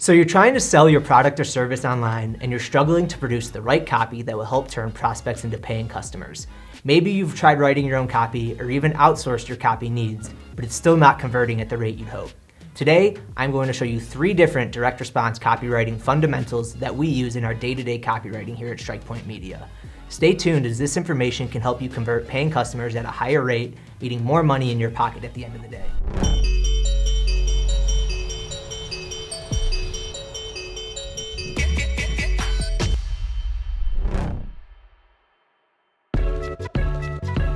So you're trying to sell your product or service online and you're struggling to produce the right copy that will help turn prospects into paying customers. Maybe you've tried writing your own copy or even outsourced your copy needs, but it's still not converting at the rate you'd hope. Today, I'm going to show you 3 different direct response copywriting fundamentals that we use in our day-to-day copywriting here at Strikepoint Media. Stay tuned as this information can help you convert paying customers at a higher rate, eating more money in your pocket at the end of the day.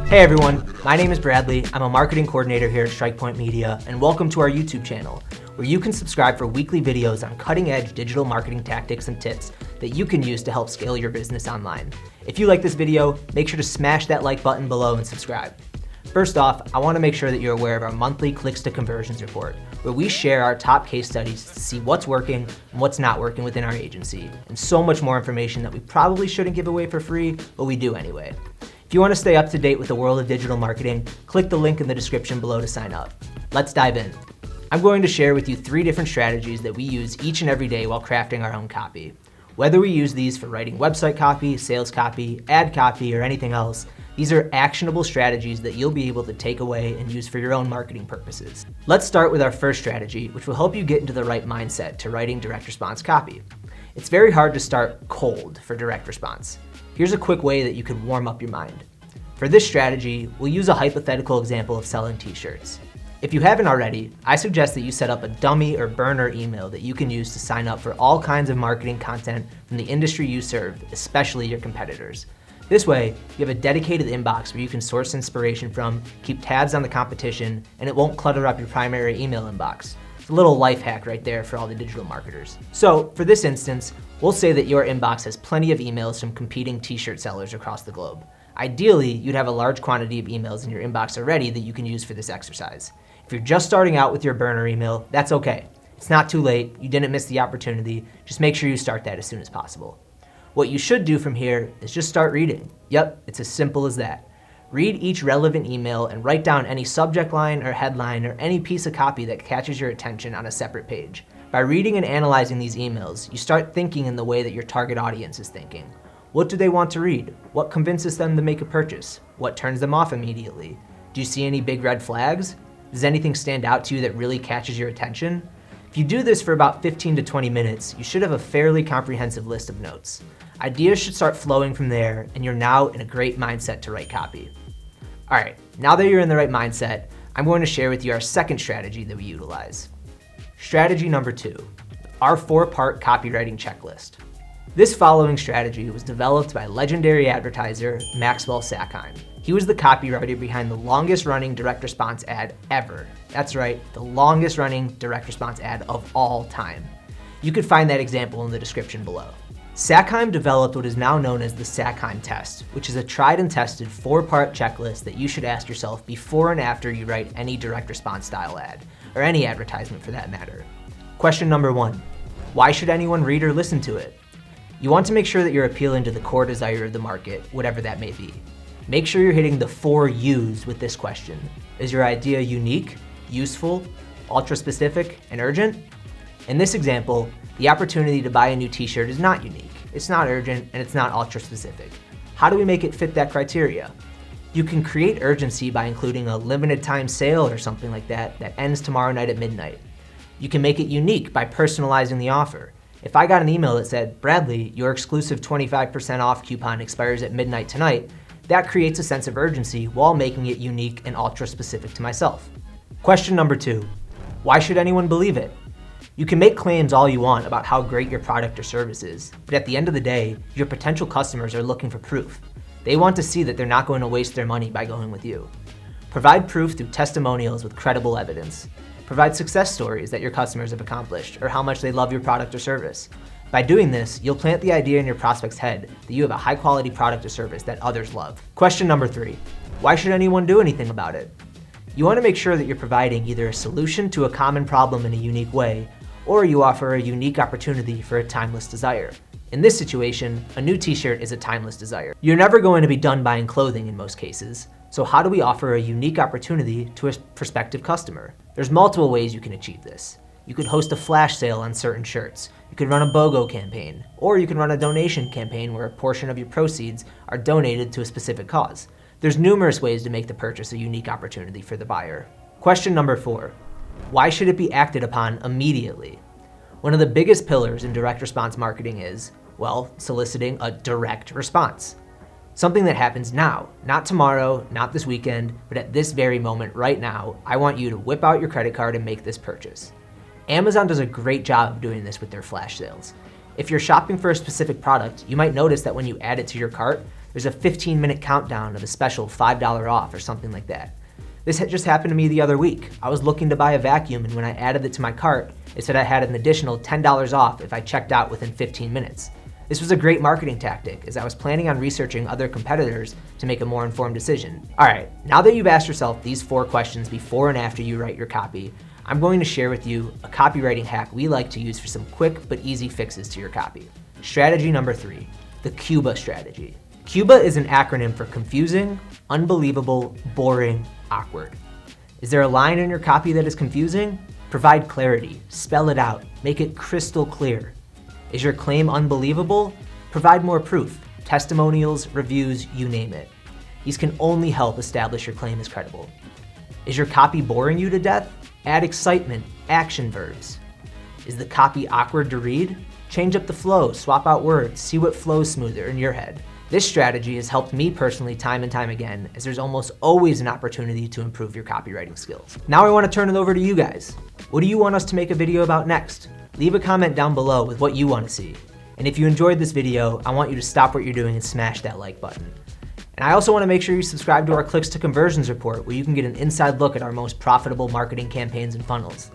Hey everyone, my name is Bradley. I'm a marketing coordinator here at Strikepoint Media, and welcome to our YouTube channel, where you can subscribe for weekly videos on cutting-edge digital marketing tactics and tips that you can use to help scale your business online. If you like this video, make sure to smash that like button below and subscribe. First off, I want to make sure that you're aware of our monthly clicks to conversions report, where we share our top case studies to see what's working and what's not working within our agency, and so much more information that we probably shouldn't give away for free, but we do anyway. If you want to stay up to date with the world of digital marketing, click the link in the description below to sign up. Let's dive in. I'm going to share with you 3 different strategies that we use each and every day while crafting our own copy. Whether we use these for writing website copy, sales copy, ad copy, or anything else, these are actionable strategies that you'll be able to take away and use for your own marketing purposes. Let's start with our first strategy, which will help you get into the right mindset to writing direct response copy. It's very hard to start cold for direct response. Here's a quick way that you can warm up your mind. For this strategy, we'll use a hypothetical example of selling t-shirts. If you haven't already, I suggest that you set up a dummy or burner email that you can use to sign up for all kinds of marketing content from the industry you serve, especially your competitors. This way, you have a dedicated inbox where you can source inspiration from, keep tabs on the competition, and it won't clutter up your primary email inbox. It's a little life hack right there for all the digital marketers. So for this instance, we'll say that your inbox has plenty of emails from competing t-shirt sellers across the globe. Ideally, you'd have a large quantity of emails in your inbox already that you can use for this exercise. If you're just starting out with your burner email, that's okay. It's not too late, you didn't miss the opportunity, just make sure you start that as soon as possible. What you should do from here is just start reading. Yep, it's as simple as that. Read each relevant email and write down any subject line or headline or any piece of copy that catches your attention on a separate page. By reading and analyzing these emails, you start thinking in the way that your target audience is thinking. What do they want to read? What convinces them to make a purchase? What turns them off immediately? Do you see any big red flags? Does anything stand out to you that really catches your attention? If you do this for about 15 to 20 minutes, you should have a fairly comprehensive list of notes. Ideas should start flowing from there, and you're now in a great mindset to write copy. All right, now that you're in the right mindset, I'm going to share with you our second strategy that we utilize. Strategy number 2, our 4-part copywriting checklist. This following strategy was developed by legendary advertiser Maxwell Sackheim. He was the copywriter behind the longest running direct response ad ever. That's right, the longest running direct response ad of all time. You could find that example in the description below. Sackheim developed what is now known as the Sackheim test, which is a tried and tested 4-part checklist that you should ask yourself before and after you write any direct response style ad, or any advertisement for that matter. Question number 1, why should anyone read or listen to it? You want to make sure that you're appealing to the core desire of the market, whatever that may be. Make sure you're hitting the 4 U's with this question. Is your idea unique, useful, ultra-specific, and urgent? In this example, the opportunity to buy a new t-shirt is not unique, it's not urgent, and it's not ultra-specific. How do we make it fit that criteria? You can create urgency by including a limited time sale or something like that ends tomorrow night at midnight. You can make it unique by personalizing the offer. If I got an email that said, Bradley, your exclusive 25% off coupon expires at midnight tonight, that creates a sense of urgency while making it unique and ultra-specific to myself. Question number 2, why should anyone believe it? You can make claims all you want about how great your product or service is, but at the end of the day, your potential customers are looking for proof. They want to see that they're not going to waste their money by going with you. Provide proof through testimonials with credible evidence. Provide success stories that your customers have accomplished or how much they love your product or service. By doing this, you'll plant the idea in your prospect's head that you have a high-quality product or service that others love. Question number 3, why should anyone do anything about it? You want to make sure that you're providing either a solution to a common problem in a unique way, or you offer a unique opportunity for a timeless desire. In this situation, a new t-shirt is a timeless desire. You're never going to be done buying clothing in most cases, so how do we offer a unique opportunity to a prospective customer? There's multiple ways you can achieve this. You could host a flash sale on certain shirts. You could run a BOGO campaign, or you can run a donation campaign where a portion of your proceeds are donated to a specific cause. There's numerous ways to make the purchase a unique opportunity for the buyer. Question number 4, why should it be acted upon immediately? One of the biggest pillars in direct response marketing is, well, soliciting a direct response. Something that happens now, not tomorrow, not this weekend, but at this very moment right now, I want you to whip out your credit card and make this purchase. Amazon does a great job of doing this with their flash sales. If you're shopping for a specific product, you might notice that when you add it to your cart, there's a 15-minute countdown of a special $5 off or something like that. This just happened to me the other week. I was looking to buy a vacuum, and when I added it to my cart, it said I had an additional $10 off if I checked out within 15 minutes. This was a great marketing tactic, as I was planning on researching other competitors to make a more informed decision. All right, now that you've asked yourself these 4 questions before and after you write your copy, I'm going to share with you a copywriting hack we like to use for some quick but easy fixes to your copy. Strategy number 3, the CUBA strategy. CUBA is an acronym for confusing, unbelievable, boring, awkward. Is there a line in your copy that is confusing? Provide clarity, spell it out, make it crystal clear. Is your claim unbelievable? Provide more proof, testimonials, reviews, you name it. These can only help establish your claim is credible. Is your copy boring you to death? Add excitement, action verbs. Is the copy awkward to read? Change up the flow, swap out words, see what flows smoother in your head. This strategy has helped me personally time and time again, as there's almost always an opportunity to improve your copywriting skills. Now I want to turn it over to you guys. What do you want us to make a video about next? Leave a comment down below with what you want to see. And if you enjoyed this video, I want you to stop what you're doing and smash that like button. And I also want to make sure you subscribe to our Clicks to Conversions report, where you can get an inside look at our most profitable marketing campaigns and funnels.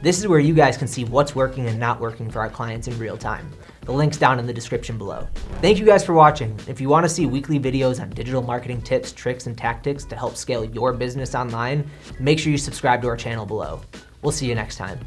This is where you guys can see what's working and not working for our clients in real time. The link's down in the description below. Thank you guys for watching. If you want to see weekly videos on digital marketing tips, tricks, and tactics to help scale your business online, make sure you subscribe to our channel below. We'll see you next time.